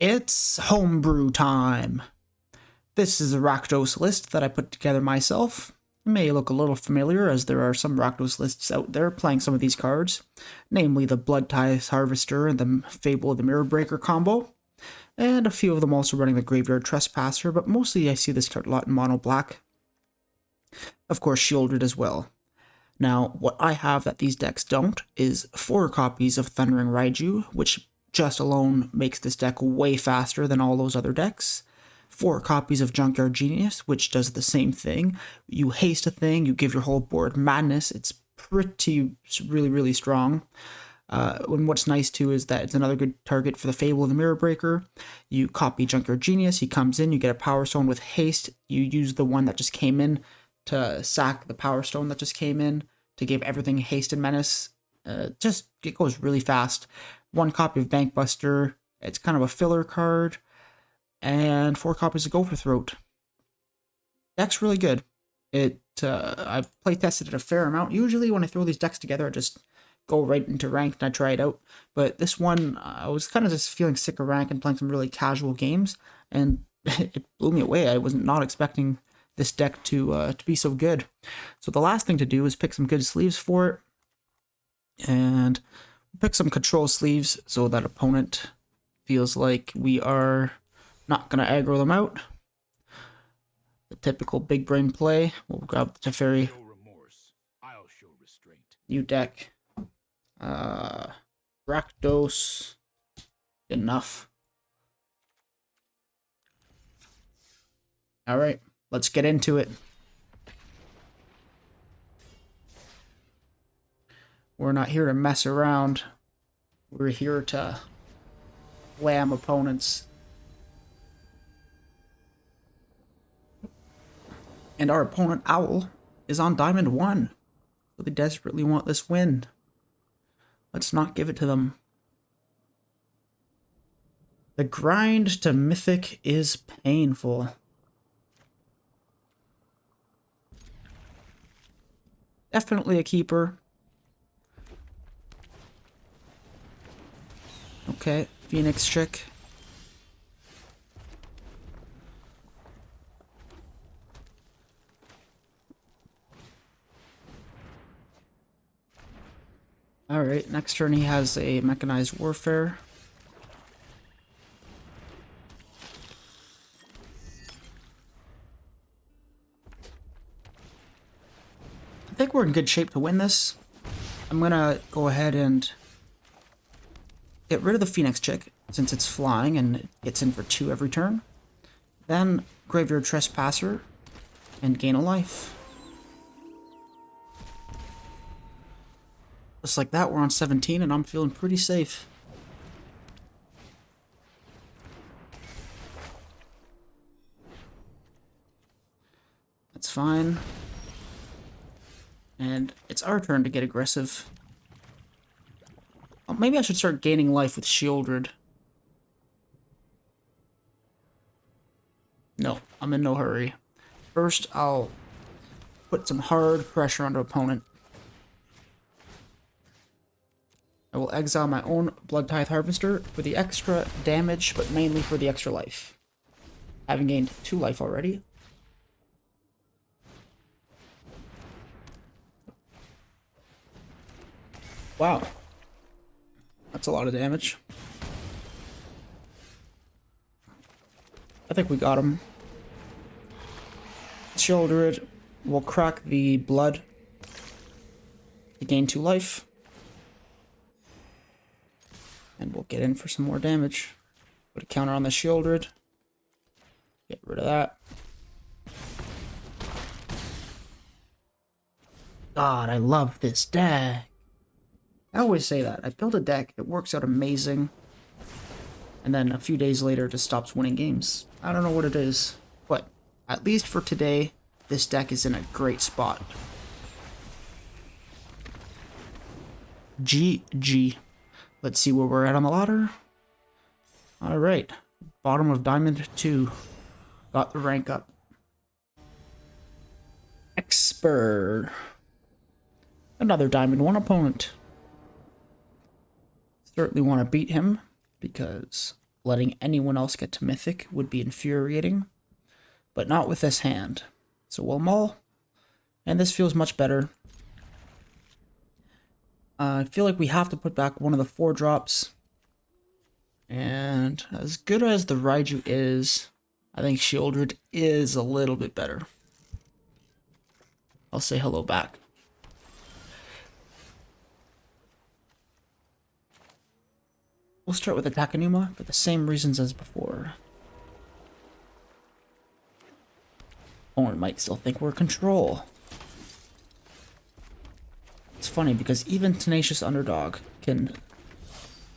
It's homebrew time. This is a Rakdos list that I put together myself. It may look a little familiar as there are some Rakdos lists out there playing some of these cards, namely the Bloodtithe Harvester and the Fable of the Mirror Breaker combo, and a few of them also running the Graveyard Trespasser, but mostly I see this card a lot in mono black. Of course, Sheoldred as well. Now, what I have that these decks don't is 4 copies of Thundering Raiju, which just alone makes this deck way faster than all those other decks. 4 copies of Junkyard Genius, which does the same thing. You haste a thing, you give your whole board madness. It's really strong. And what's nice too is that it's another good target for the Fable of the Mirror Breaker. You copy Junkyard Genius, he comes in, you get a Power Stone with haste. You use the one that just came in to sack the Power Stone that just came in to give everything haste and menace. It goes really fast. 1 copy of Bankbuster. It's kind of a filler card. And 4 copies of Gopher Throat. Deck's really good. I play tested it a fair amount. Usually when I throw these decks together, I just go right into ranked and I try it out. But this one, I was kind of just feeling sick of rank and playing some really casual games, and it blew me away. I was not expecting this deck to be so good. So the last thing to do is pick some good sleeves for it, and pick some control sleeves so that opponent feels like we are not going to aggro them out. The typical big brain play. We'll grab the Teferi. New deck. Rakdos. Enough. Alright, let's get into it. We're not here to mess around. We're here to wham opponents. And our opponent, Owl, is on Diamond 1. So they desperately want this win. Let's not give it to them. The grind to Mythic is painful. Definitely a keeper. Okay, Phoenix Chick. Alright, next turn he has a Mechanized Warfare. I think we're in good shape to win this. I'm gonna go ahead and get rid of the Phoenix Chick, since it's flying and it gets in for 2 every turn. Then Graveyard Trespasser and gain a life. Just like that, we're on 17 and I'm feeling pretty safe. That's fine. And it's our turn to get aggressive. Oh, maybe I should start gaining life with Sheoldred. No, I'm in no hurry. First, I'll put some hard pressure on the opponent. I will exile my own Bloodtithe Harvester for the extra damage, but mainly for the extra life. Having gained 2 life already. Wow. That's a lot of damage. I think we got him. Sheoldred will crack the blood to gain 2 life. And we'll get in for some more damage. Put a counter on the Sheoldred. Get rid of that. God, I love this deck. I always say that. I build a deck, it works out amazing. And then a few days later it just stops winning games. I don't know what it is. But at least for today, this deck is in a great spot. GG. Let's see where we're at on the ladder. Alright. Bottom of Diamond 2. Got the rank up. Expert. Another Diamond 1 opponent. Certainly want to beat him because letting anyone else get to Mythic would be infuriating, but not with this hand. So we'll maul, and this feels much better. I feel like we have to put back one of the 4-drops, and as good as the Raiju is, I think Sheoldred is a little bit better. I'll say hello back. We'll start with the Takenuma for the same reasons as before. Opponent might still think we're control. It's funny because even Tenacious Underdog can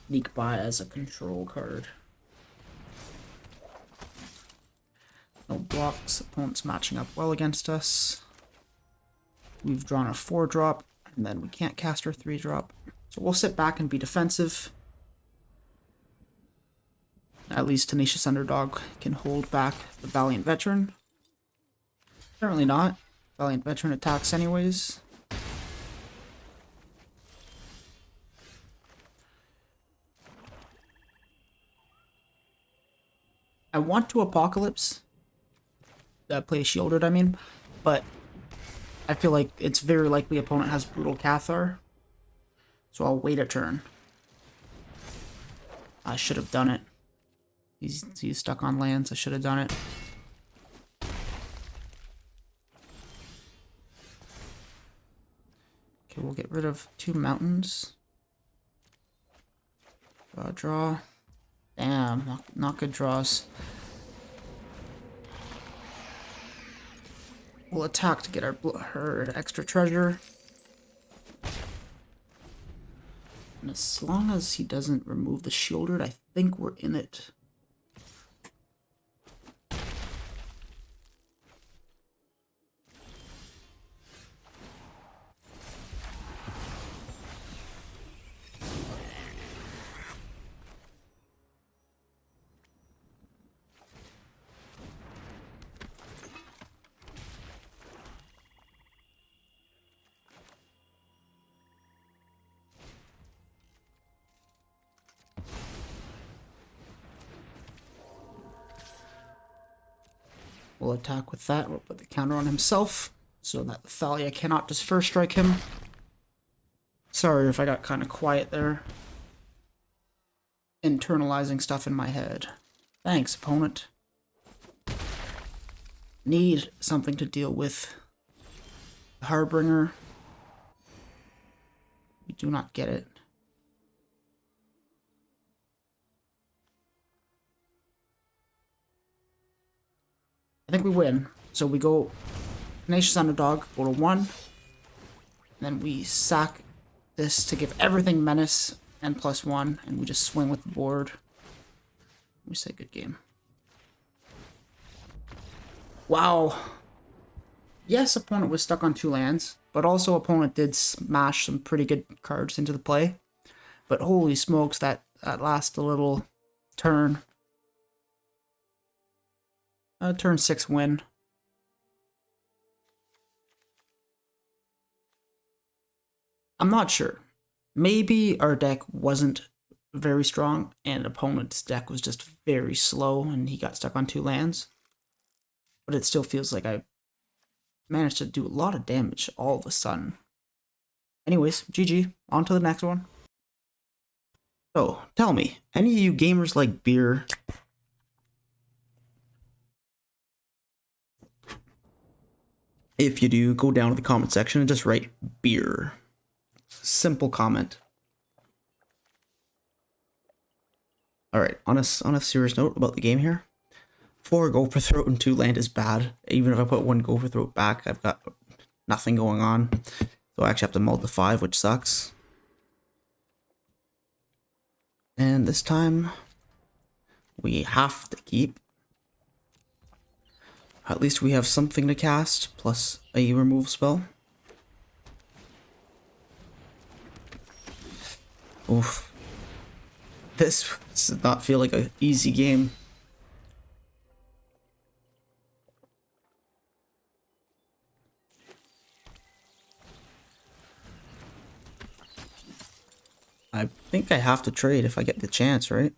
sneak by as a control card. No blocks, opponent's matching up well against us. We've drawn a 4-drop, and then we can't cast our 3-drop. So we'll sit back and be defensive. At least Tenacious Underdog can hold back the Valiant Veteran. Apparently not. Valiant Veteran attacks anyways. I want to Apocalypse. Play Sheoldred, I mean. But I feel like it's very likely opponent has Brutal Cathar. So I'll wait a turn. I should have done it. He's stuck on lands. I should have done it. Okay, we'll get rid of 2 mountains. Draw. Damn, not good draws. We'll attack to get her extra treasure. And as long as he doesn't remove the Sheoldred, I think we're in it. We'll attack with that. We'll put the counter on himself so that Thalia cannot just first strike him. Sorry if I got kind of quiet there. Internalizing stuff in my head. Thanks, opponent. Need something to deal with. The Harbinger. We do not get it. I think we win. So we go Tenacious Underdog, go to 1. Then we sack this to give everything Menace and +1, and we just swing with the board. We say good game. Wow. Yes, opponent was stuck on 2 lands, but also opponent did smash some pretty good cards into the play. But holy smokes, that last little turn. Turn 6 win. I'm not sure. Maybe our deck wasn't very strong and opponent's deck was just very slow and he got stuck on 2 lands. But it still feels like I managed to do a lot of damage all of a sudden. Anyways, GG. On to the next one. So, tell me, any of you gamers like beer? If you do, go down to the comment section and just write beer. Simple comment. Alright, on a serious note about the game here. 4 Gopher Throat and 2 land is bad. Even if I put 1 Gopher Throat back, I've got nothing going on. So I actually have to mull to 5, which sucks. And this time, we have to keep. At least we have something to cast, plus a remove spell. Oof. This does not feel like an easy game. I think I have to trade if I get the chance, right?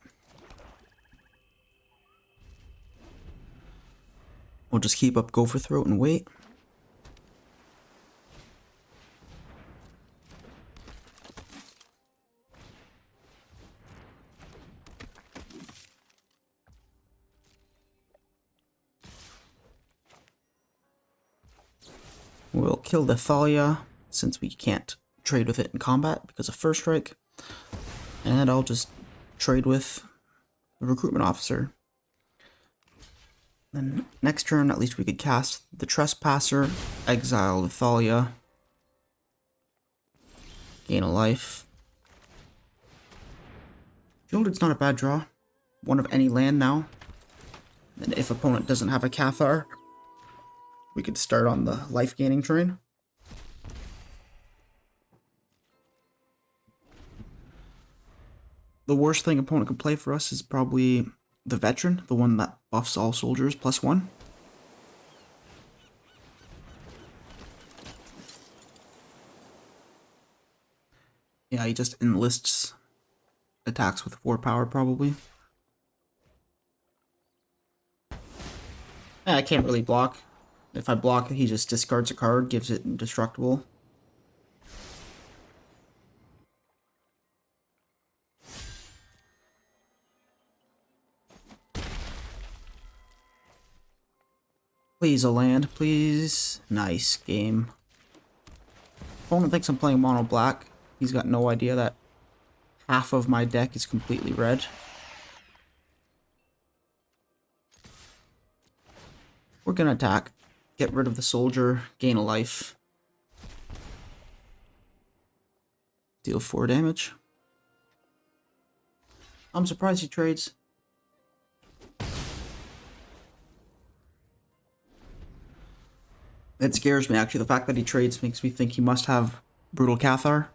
I'll just keep up Gopher Throat and wait. We'll kill the Thalia, since we can't trade with it in combat because of First Strike. And I'll just trade with the Recruitment Officer. Then next turn, at least we could cast the Trespasser, exile the Thalia, gain a life. Sheoldred's not a bad draw. One of any land now. And if opponent doesn't have a Cathar, we could start on the life gaining train. The worst thing opponent could play for us is probably the Veteran, the one that buffs all soldiers +1. Yeah, he just enlists attacks with 4 power probably. I can't really block. If I block, he just discards a card, gives it indestructible. Please, a land, please. Nice game. Opponent thinks I'm playing mono black. He's got no idea that half of my deck is completely red. We're gonna attack. Get rid of the soldier, gain a life. Deal 4 damage. I'm surprised he trades. It scares me, actually. The fact that he trades makes me think he must have Brutal Cathar.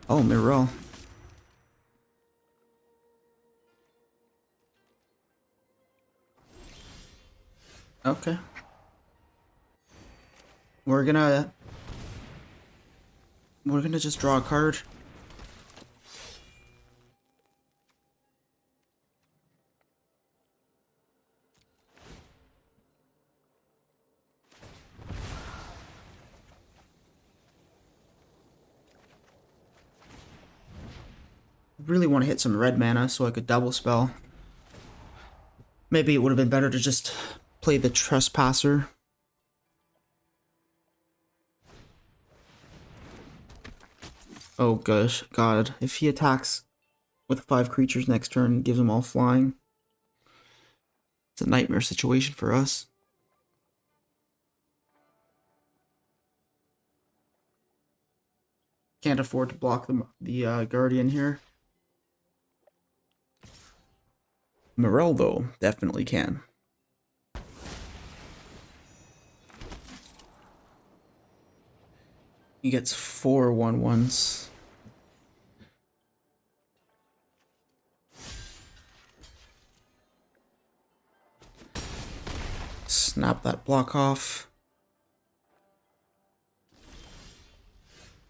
Oh, Mire. Okay. We're gonna just draw a card. Really want to hit some red mana so I could double spell. Maybe it would have been better to just play the Trespasser. Oh gosh, God. If he attacks with 5 creatures next turn, gives them all flying, it's a nightmare situation for us. Can't afford to block the Guardian here. Mire, though, definitely can. He gets 4 1/1s. Snap that block off.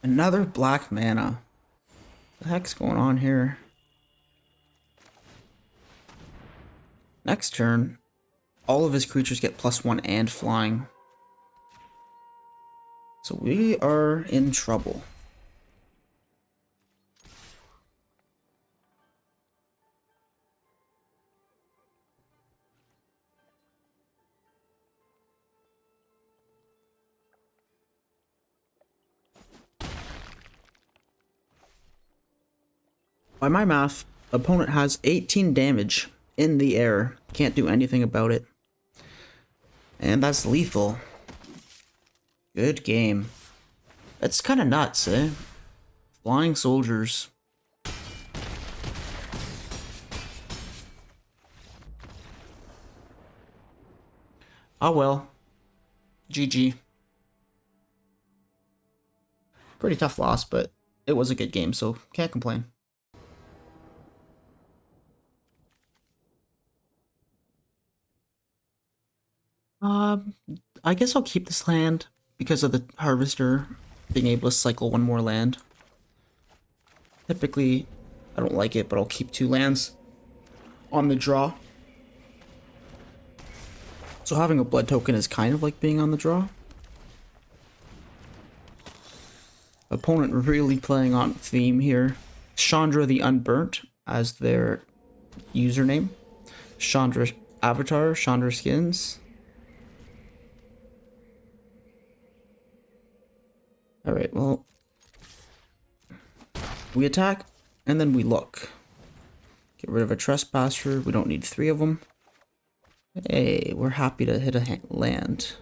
Another black mana. What the heck's going on here? Next turn, all of his creatures get +1 and flying. So we are in trouble. By my math, opponent has 18 damage in the air. Can't do anything about it. And that's lethal. Good game. That's kind of nuts, eh? Flying soldiers. Oh well. GG. Pretty tough loss, but it was a good game, so can't complain. I guess I'll keep this land because of the Harvester being able to cycle 1 more land. Typically, I don't like it, but I'll keep 2 lands on the draw. So having a blood token is kind of like being on the draw. Opponent really playing on theme here. Chandra the Unburnt as their username. Chandra avatar, Chandra skins. Alright, well, we attack and then we look. Get rid of a Trespasser. We don't need 3 of them. Hey, we're happy to hit a land.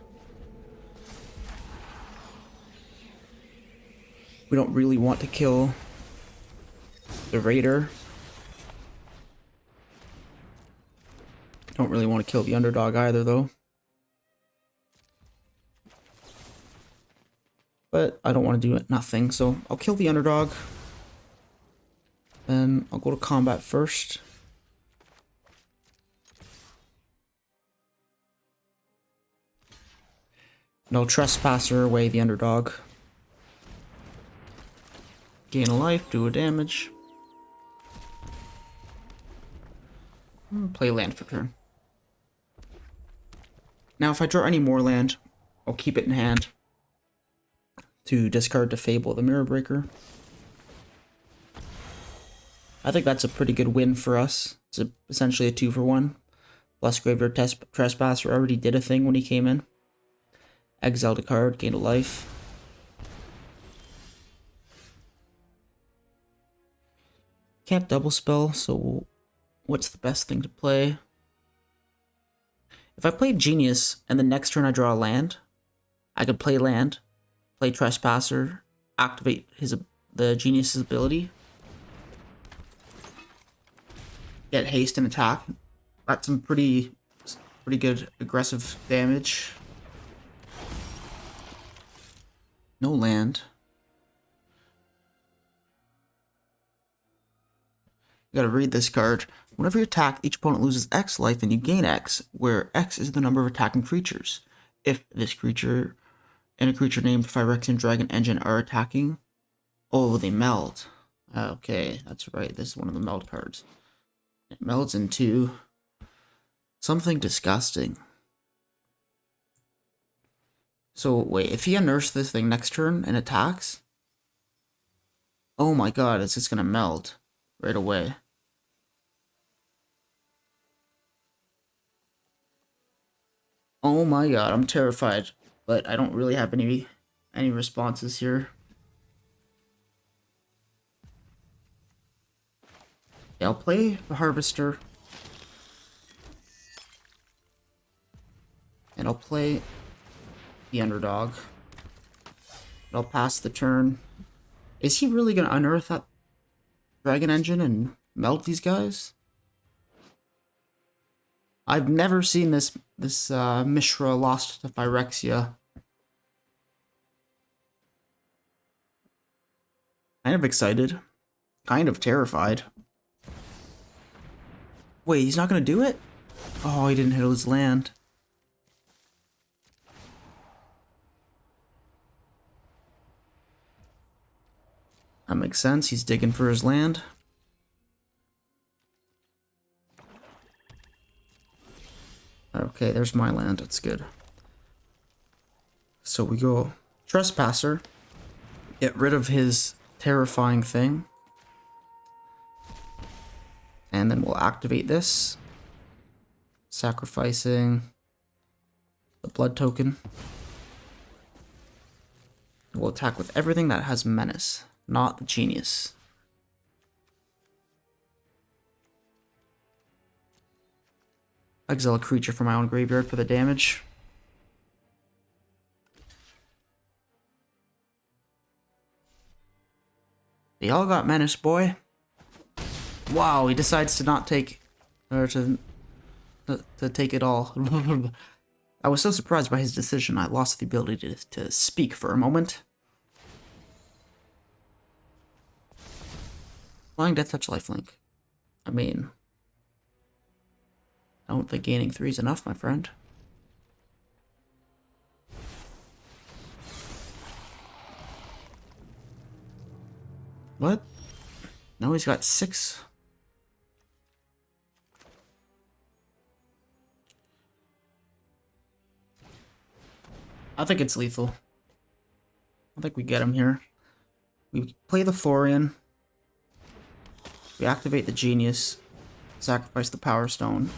We don't really want to kill the Raider. Don't really want to kill the Underdog either, though. But I don't want to do it, nothing, so I'll kill the Underdog. Then I'll go to combat first. And I'll Trespasser away the Underdog. Gain a life, do a damage. Play land for turn. Now if I draw any more land, I'll keep it in hand to discard to Fable the Mirror Breaker. I think that's a pretty good win for us. It's essentially a 2-for-1. Plus Graveyard Trespasser already did a thing when he came in. Exiled a card, gained a life. Can't double spell, so what's the best thing to play? If I play Genius and the next turn I draw a land, I could play land, play Trespasser, activate the Genius's ability, get haste and attack. That's some pretty good aggressive damage. No land. You gotta read this card. Whenever you attack, each opponent loses X life and you gain X, where X is the number of attacking creatures. If this creature and a creature named Phyrexian Dragon Engine are attacking, oh, they meld. Okay, that's right. This is one of the meld cards. It melds into something disgusting. So wait, if he unearths this thing next turn and attacks, oh my god, it's just gonna meld right away. Oh my god, I'm terrified, but I don't really have any responses here. Yeah, I'll play the Harvester. And I'll play the Underdog. I'll pass the turn. Is he really gonna unearth that Dragon Engine and melt these guys? I've never seen this Mishra lost to Phyrexia. Kind of excited. Kind of terrified. Wait, he's not gonna do it? Oh, he didn't hit his land. That makes sense. He's digging for his land. Okay, there's my land. That's good. So we go Trespasser. Get rid of his terrifying thing. And then we'll activate this. Sacrificing the blood token. We'll attack with everything that has menace, not the Genius. Exile a creature from my own graveyard for the damage. They all got menace, boy. Wow, he decides to not take, or to take it all. I was so surprised by his decision, I lost the ability to speak for a moment. Flying Death Touch lifelink. I mean, I don't think gaining 3 is enough, my friend. What? Now he's got 6. I think it's lethal. I think we get him here. We play the Florian. We activate the Genius. Sacrifice the Power Stone.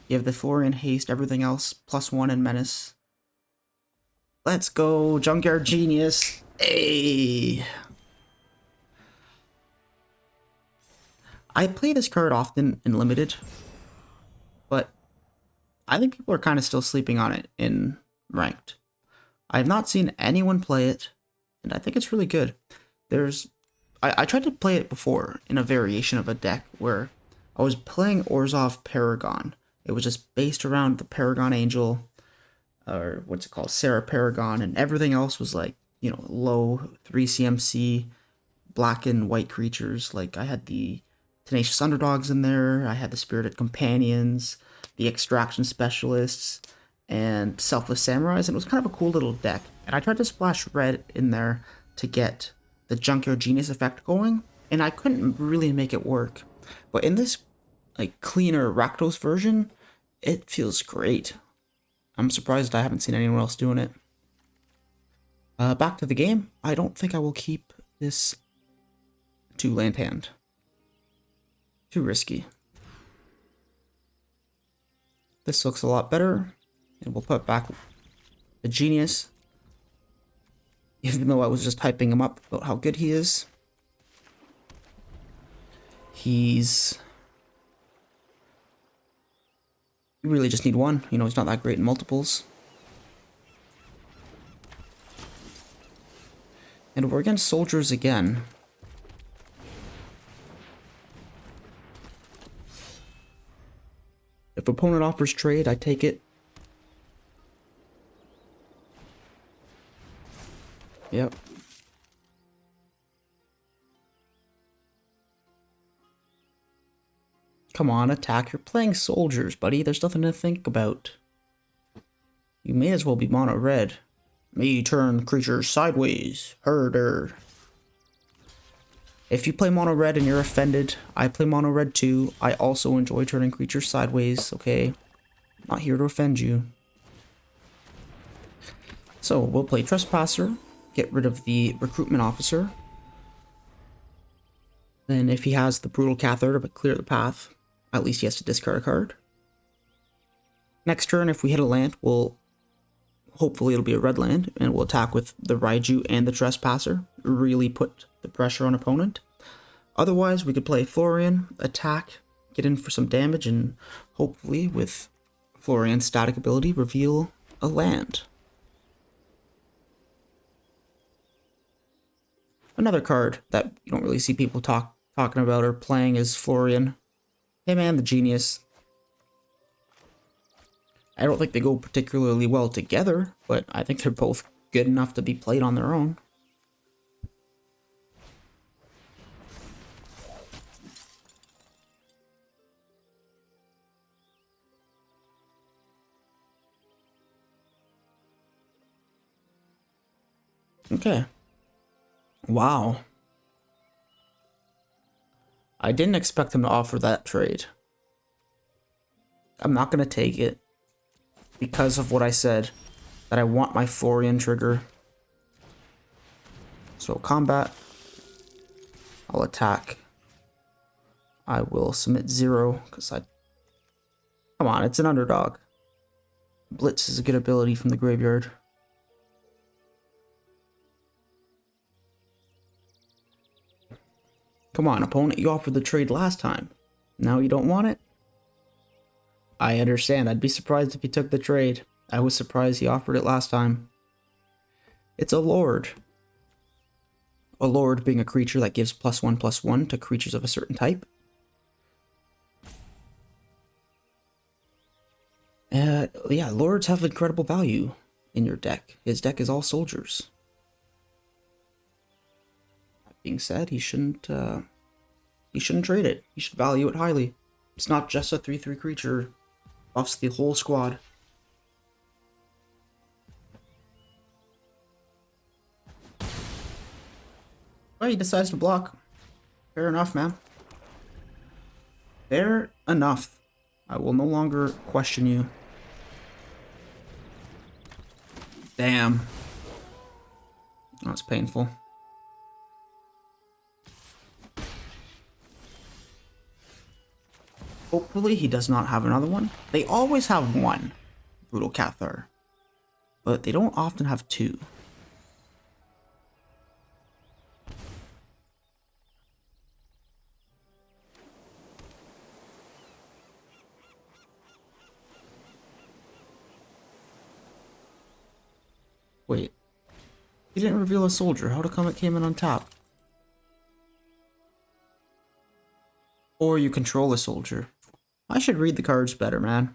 Give the Florian haste, everything else, +1 and menace. Let's go, Junkyard Genius. Hey! I play this card often in Limited, but I think people are kind of still sleeping on it in Ranked. I have not seen anyone play it, and I think it's really good. I tried to play it before in a variation of a deck where I was playing Orzhov Paragon. It was just based around the Paragon Angel, or what's it called, Sarah Paragon, and everything else was like, you know, low 3 CMC, black and white creatures. Like I had the Tenacious Underdogs in there, I had the Spirited Companions, the Extraction Specialists, and Selfless Samurais, and it was kind of a cool little deck. And I tried to splash red in there to get the Junkyard Genius effect going, and I couldn't really make it work. But in this like cleaner Rakdos version, it feels great. I'm surprised I haven't seen anyone else doing it. Back to the game. I don't think I will keep this 2-land hand. Too risky. This looks a lot better, and we'll put back the Genius. Even though I was just hyping him up about how good he is. You really just need one. You know, he's not that great in multiples. And we're against soldiers again. If opponent offers trade, I take it. Yep. Come on, attack. You're playing soldiers, buddy. There's nothing to think about. You may as well be mono red. Me turn creatures sideways. Herder. If you play mono red and you're offended, I play mono red too. I also enjoy turning creatures sideways, okay? Not here to offend you. So, we'll play Trespasser. Get rid of the Recruitment Officer. Then if he has the Brutal Cathar to clear the path, at least he has to discard a card. Next turn, if we hit a land, hopefully it'll be a red land, and we'll attack with the Raiju and the Trespasser. Really put the pressure on opponent. Otherwise, we could play Florian, attack, get in for some damage, and hopefully with Florian's static ability, reveal a land. Another card that you don't really see people talking about or playing is Florian. Hey man, the Genius. I don't think they go particularly well together, but I think they're both good enough to be played on their own. Okay. Wow. I didn't expect him to offer that trade. I'm not going to take it because of what I said, that I want my Florian trigger. So combat, I'll attack. I will submit 0 because come on, it's an underdog. Blitz is a good ability from the graveyard. Come on, opponent, you offered the trade last time. Now you don't want it? I understand. I'd be surprised if he took the trade. I was surprised he offered it last time. It's a Lord. A Lord being a creature that gives +1/+1 to creatures of a certain type. Yeah, Lords have incredible value in your deck. His deck is all soldiers. Being said, he shouldn't trade it. He should value it highly. It's not just a 3/3 creature. Buffs the whole squad. Oh, he decides to block. Fair enough, man. Fair enough. I will no longer question you. Damn. That's painful. Hopefully he does not have another one. They always have one, Brutal Cathar, but they don't often have two. Wait, he didn't reveal a soldier. How come it came in on top? Or you control a soldier. I should read the cards better, man.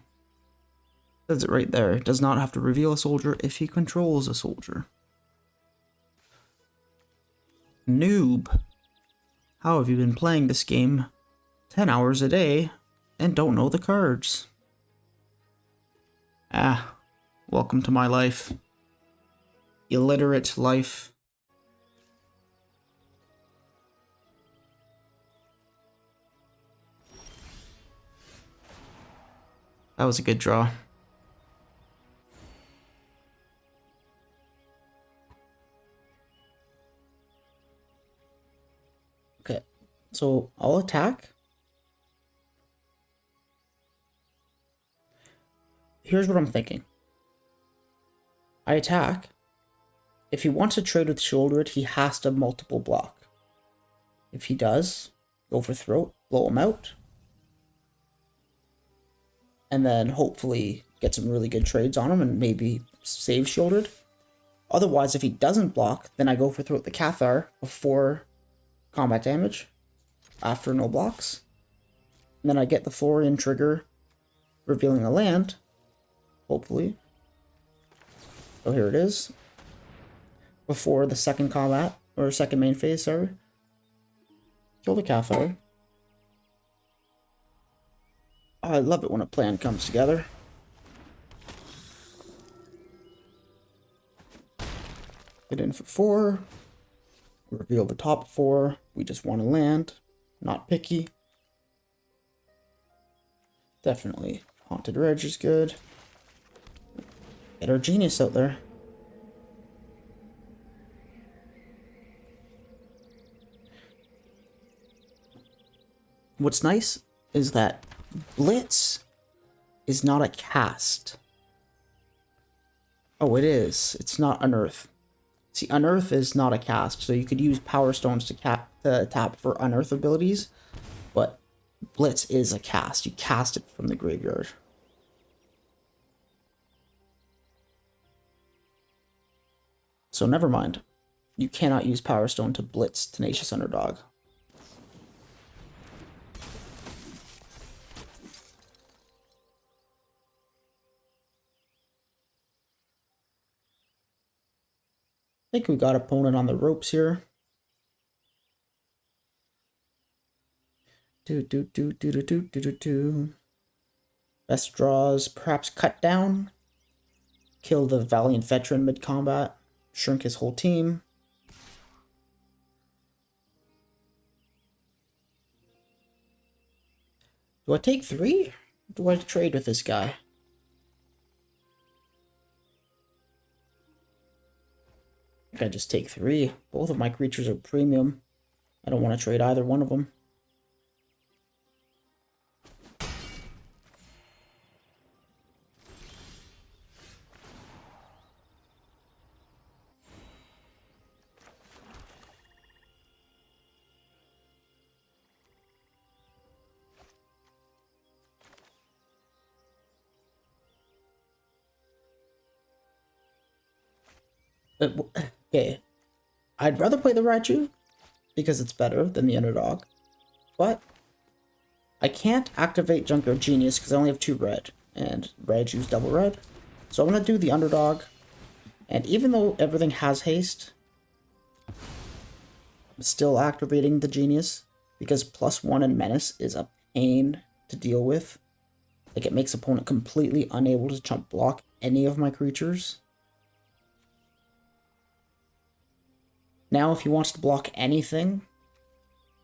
It says it right there. It does not have to reveal a soldier if he controls a soldier. Noob. How have you been playing this game 10 hours a day and don't know the cards? Ah, welcome to my life. Illiterate life. That was a good draw. Okay, so I'll attack. Here's what I'm thinking. I attack. If he wants to trade with Sheoldred, he has to multiple block. If he does, go for throat, blow him out. And then hopefully get some really good trades on him and maybe save Sheoldred. Otherwise, if he doesn't block, then I go for throat the Cathar before combat damage, after no blocks. And then I get the Florian trigger, revealing a land, hopefully. So here it is. Before the second combat, or second main phase, sorry. Kill the Cathar. I love it when a plan comes together. Get in for 4. Reveal the top 4. We just want to land. Not picky. Definitely. Haunted Reg is good. Get our genius out there. What's nice is that Blitz is not a cast. Oh, it is. It's not Unearth. See, Unearth is not a cast, so you could use Power Stones to tap for Unearth abilities, but Blitz is a cast. You cast it from the graveyard. So never mind. You cannot use Power Stone to blitz Tenacious Underdog. I think we got opponent on the ropes here. Best draws, perhaps cut down. Kill the Valiant Veteran mid-combat. Shrink his whole team. Do I take 3? Or do I trade with this guy? I think I just take 3. Both of my creatures are premium. I don't want to trade either one of them. Okay, I'd rather play the Raiju because it's better than the Underdog, but I can't activate Junkyard Genius because I only have 2 red, and Raiju's double red. So I'm going to do the Underdog, and even though everything has haste, I'm still activating the Genius because +1 and Menace is a pain to deal with. Like, it makes opponent completely unable to jump block any of my creatures. Now, if he wants to block anything,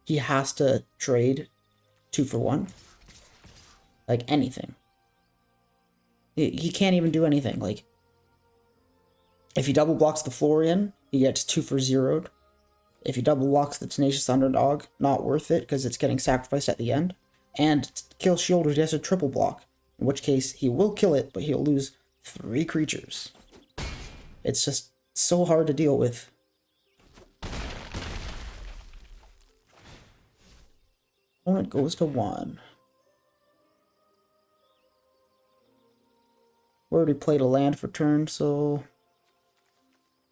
he has to trade 2 for 1. Like, anything. He can't even do anything. Like, if he double blocks the Florian, he gets 2 for 0'd. If he double blocks the Tenacious Underdog, not worth it, because it's getting sacrificed at the end. And to kill Sheoldred, he has to triple block, in which case he will kill it, but he'll lose 3 creatures. It's just so hard to deal with. Opponent goes to 1. We already played a land for turn, so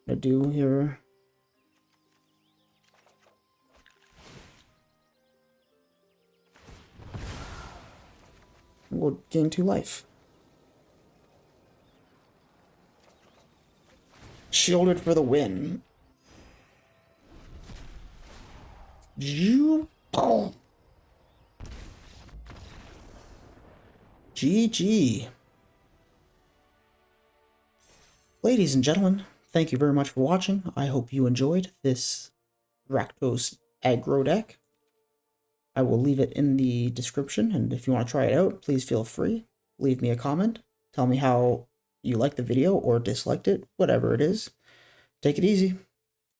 I'm gonna do here. We'll gain 2 life. Sheoldred for the win. Oh. GG. Ladies and gentlemen, thank you very much for watching. I hope you enjoyed this Rakdos aggro deck. I will leave it in the description, and if you want to try it out, please feel free. Leave me a comment. Tell me how you liked the video or disliked it, whatever it is. Take it easy.